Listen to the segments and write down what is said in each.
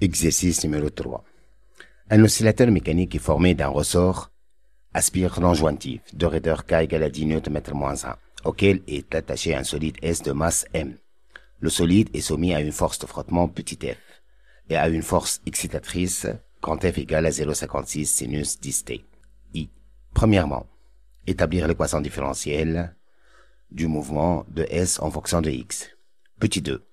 Exercice numéro 3. Un oscillateur mécanique est formé d'un ressort aspire non jointif de raideur K égale à 10 Nm-1, auquel est attaché un solide S de masse M. Le solide est soumis à une force de frottement petit f et à une force excitatrice quand f égale à 0,56 sinus 10t. I. Premièrement, établir l'équation différentielle du mouvement de S en fonction de x. Petit 2.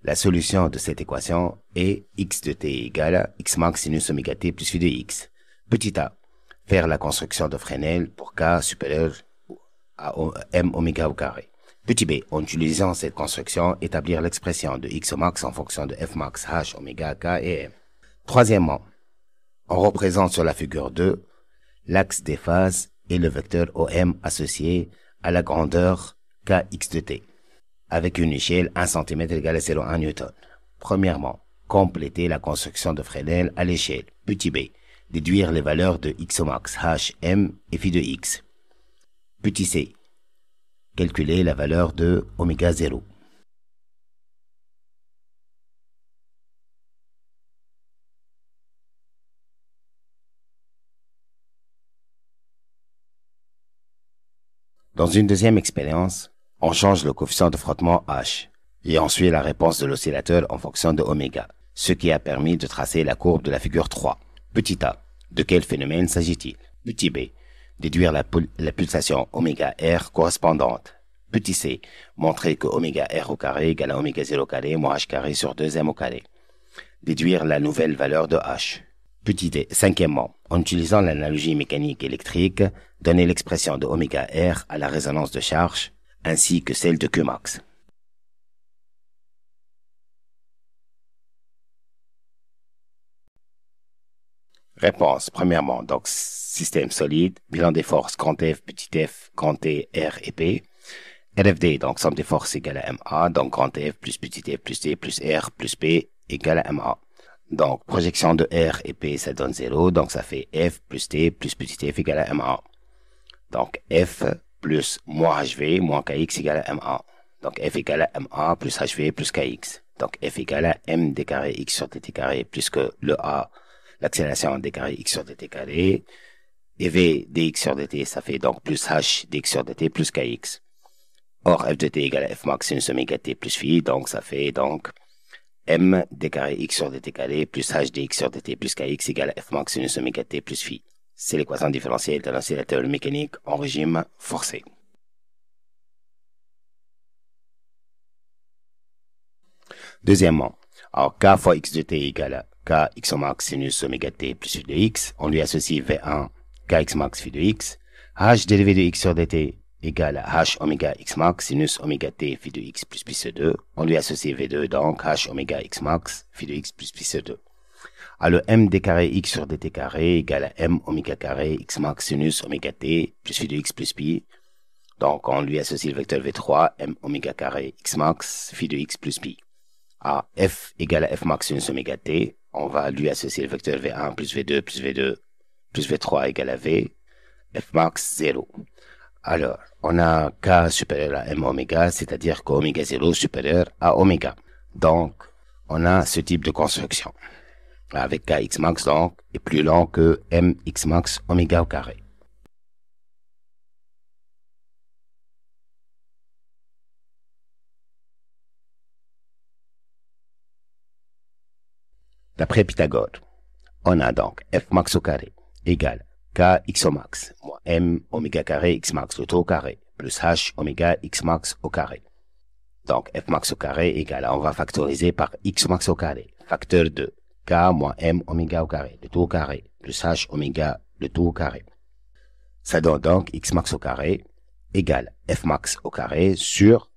La solution de cette équation est x de t égale à x max sinus oméga t plus phi de x. Petit a. Faire la construction de Fresnel pour k supérieur à m oméga au carré. Petit b. En utilisant cette construction, établir l'expression de x max en fonction de f max h oméga k et m. Troisièmement, on représente sur la figure 2 l'axe des phases et le vecteur OM associé à la grandeur kx de t, avec une échelle 1 cm égale à 0,1 Newton. Premièrement, compléter la construction de Fresnel à l'échelle. Petit b. Déduire les valeurs de x max, h, m et phi de x. Petit c. Calculer la valeur de oméga 0. Dans une deuxième expérience, on change le coefficient de frottement h et on suit la réponse de l'oscillateur en fonction de oméga, ce qui a permis de tracer la courbe de la figure 3. Petit a. De quel phénomène s'agit-il? Petit b. Déduire la pulsation oméga r correspondante. Petit c. Montrer que oméga r au carré égale à oméga 0 au carré moins h carré sur 2m au carré. Déduire la nouvelle valeur de h. Petit d. Cinquièmement, en utilisant l'analogie mécanique électrique, donner l'expression de oméga r à la résonance de charge, ainsi que celle de Q max. Réponse. Premièrement, donc, système solide, bilan des forces, grand F, petit f, grand T, R et P. RFD, donc, somme des forces égale à MA, donc, grand F plus petit f plus T plus R plus P égale à MA. Donc, projection de R et P, ça donne 0, donc ça fait F plus T plus petit f égale à MA. Donc, F plus moins HV moins KX égale à MA. Donc, F égale à MA plus HV plus KX. Donc, F égale à M d carré X sur dt carré plus que le A, l'accélération d carré X sur dt carré. Et V dx sur dt, ça fait donc plus H dx sur dt plus KX. Or, F de t égale à F max sinus oméga t plus phi, donc ça fait donc M d carré X sur dt carré plus H dx sur dt plus KX égale à F max sinus oméga t plus phi. C'est l'équation différentielle d'un oscillateur mécanique en régime forcé. Deuxièmement, alors k fois x de t égale à k x max sinus oméga t plus phi de x, on lui associe v1 kx max phi de x, h dérivé de x sur dt égale à h oméga x max sinus oméga t phi de x plus pi sur 2, on lui associe v2 donc h oméga x max phi de x plus pi sur 2. Alors, m d carré x sur dt carré égale à m oméga carré x max sinus oméga t plus phi de x plus pi. Donc, on lui associe le vecteur v3, m oméga carré x max phi de x plus pi. À f égale à f max sinus oméga t, on va lui associer le vecteur v1 plus v2 plus v2 plus v3 égale à v, f max 0. Alors, on a k supérieur à m oméga, c'est-à-dire qu'oméga 0 supérieur à oméga. Donc, on a ce type de construction. Avec kx max donc est plus lent que mx max oméga au carré. D'après Pythagore, on a donc f max au carré égale kx au max moins m oméga carré x max le tout au carré plus h oméga x max au carré. Donc f max au carré égale, on va factoriser par x max au carré, facteur de k moins m oméga au carré, le tout au carré, plus h oméga le tout au carré. Ça donne donc x max au carré égale f max au carré sur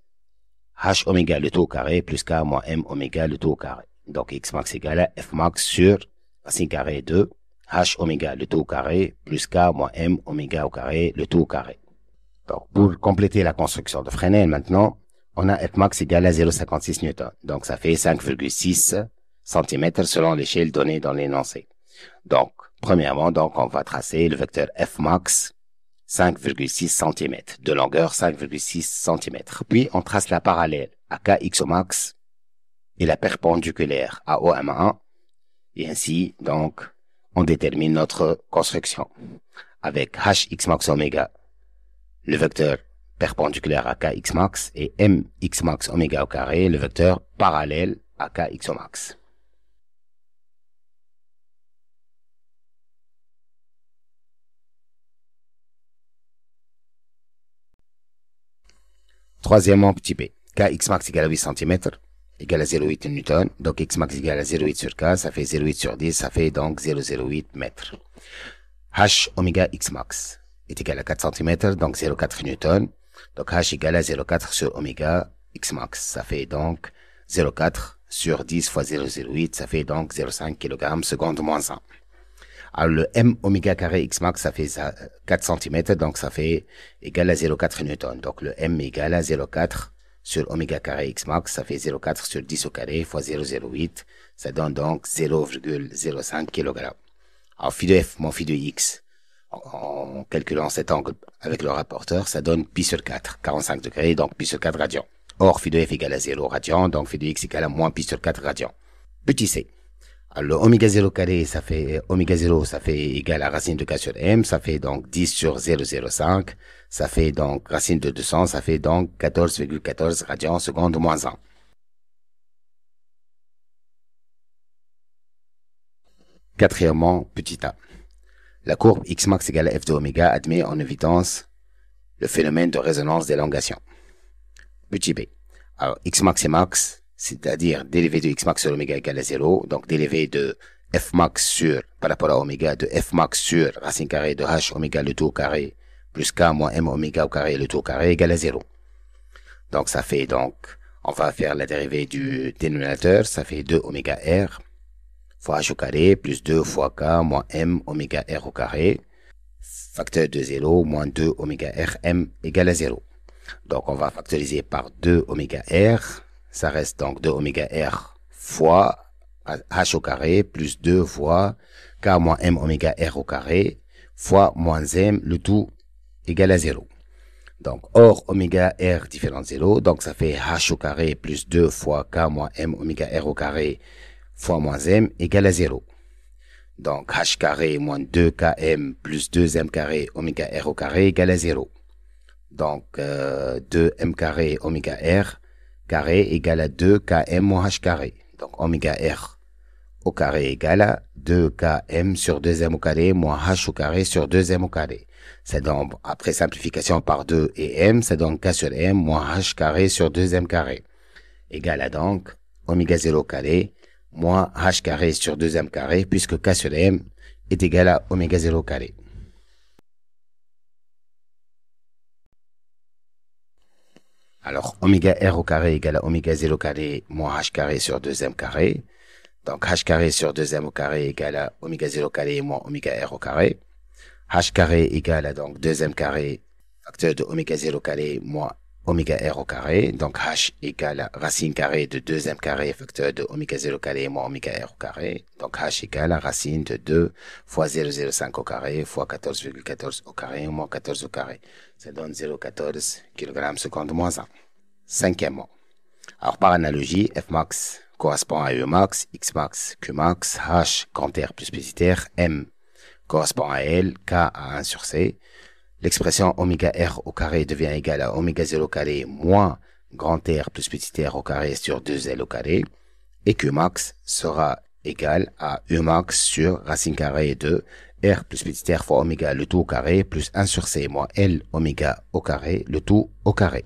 h oméga le tout au carré plus k moins m oméga le tout au carré. Donc x max égale à f max sur racine carré de h oméga le tout au carré plus k moins m oméga au carré le tout au carré. Donc pour compléter la construction de Fresnel maintenant, on a f max égale à 0,56 Newton. Donc ça fait 5,6 cm selon l'échelle donnée dans l'énoncé. Donc, premièrement, donc on va tracer le vecteur f max 5,6 cm, de longueur 5,6 cm. Puis on trace la parallèle à kx au max et la perpendiculaire à OM1 Et ainsi, donc, on détermine notre construction. Avec h x max oméga, le vecteur perpendiculaire à k x max, et m x max oméga au carré, le vecteur parallèle à k x au max. Troisièmement, petit b. Kx max égale à 8 cm, égale à 0,8 Newton. Donc x max égale à 0,8 sur k, ça fait 0,8 sur 10, ça fait donc 0,08 mètres. H oméga x max est égal à 4 cm, donc 0,4 Newton. Donc H égale à 0,4 sur oméga x max, ça fait donc 0,4 sur 10 fois 0,08, ça fait donc 0,5 kg seconde moins 1. Alors le m oméga carré x max, ça fait 4 cm, donc ça fait égal à 0,4 Newton. Donc le m égale à 0,4 sur oméga carré x max, ça fait 0,4 sur 10 au carré fois 0,08, ça donne donc 0,05 kg. Alors phi de f moins phi de x, en calculant cet angle avec le rapporteur, ça donne pi sur 4, 45 degrés, donc pi sur 4 radians. Or phi de f égale à 0 radian, donc phi de x égale à moins pi sur 4 radians. Petit c. Alors, le oméga 0 carré, ça fait, oméga 0, ça fait égal à racine de k sur m, ça fait donc 10 sur 0,05, ça fait donc racine de 200, ça fait donc 14,14 radians seconde moins 1. Quatrièmement, petit a. La courbe x max égale à f de oméga admet en évidence le phénomène de résonance d'élongation. Petit b. Alors, x max et max, c'est-à-dire dérivé de x max sur oméga égale à 0, donc dérivé de f max sur, par rapport à oméga, de f max sur racine carrée de h oméga le tout au carré, plus k moins m oméga au carré le tout au carré égale à 0. Donc ça fait donc, on va faire la dérivée du dénominateur, ça fait 2 oméga r fois h au carré, plus 2 fois k moins m oméga r au carré, facteur de 0 moins 2 oméga r m égale à 0. Donc on va factoriser par 2 oméga r, ça reste donc 2 oméga r fois h au carré plus 2 fois k moins m oméga r au carré fois moins m, le tout égal à 0. Donc or oméga r différent de 0, donc ça fait h au carré plus 2 fois k moins m oméga r au carré fois moins m égale à 0. Donc h carré moins 2km plus 2m carré oméga r au carré égale à 0. Donc 2m carré oméga r carré égale à 2km moins h carré. Donc oméga r au carré égale à 2km sur 2m au carré moins h au carré sur 2m au carré. Ça donne, après simplification par 2 et m, ça donne k sur m moins h carré sur 2m carré. Égale à donc oméga 0 au carré moins h carré sur 2m carré, puisque k sur m est égal à oméga 0 au carré. Alors, oméga r au carré égale à oméga 0 carré moins h carré sur 2m carré. Donc, h carré sur 2m au carré égale à oméga 0 carré moins oméga r au carré. H carré égale à donc 2m carré, facteur de oméga 0 carré moins oméga r au carré. Donc, h égale à racine carrée de 2m carré, facteur de oméga 0 carré moins oméga r au carré. Donc, h égale à racine de 2 fois 0,05 au carré fois 14,14 au carré moins 14 au carré. Ça donne 0,14 kg seconde moins 1. Cinquièmement. Alors, par analogie, f max correspond à e max, x max, q max, h grand R plus petit r, m correspond à L, k à 1 sur c. L'expression oméga r au carré devient égale à oméga 0 carré moins grand R plus petit r au carré sur 2L au carré. Et Q max sera égal à E max sur racine carrée de R plus petit r fois oméga le tout au carré plus 1 sur c moins L oméga au carré le tout au carré.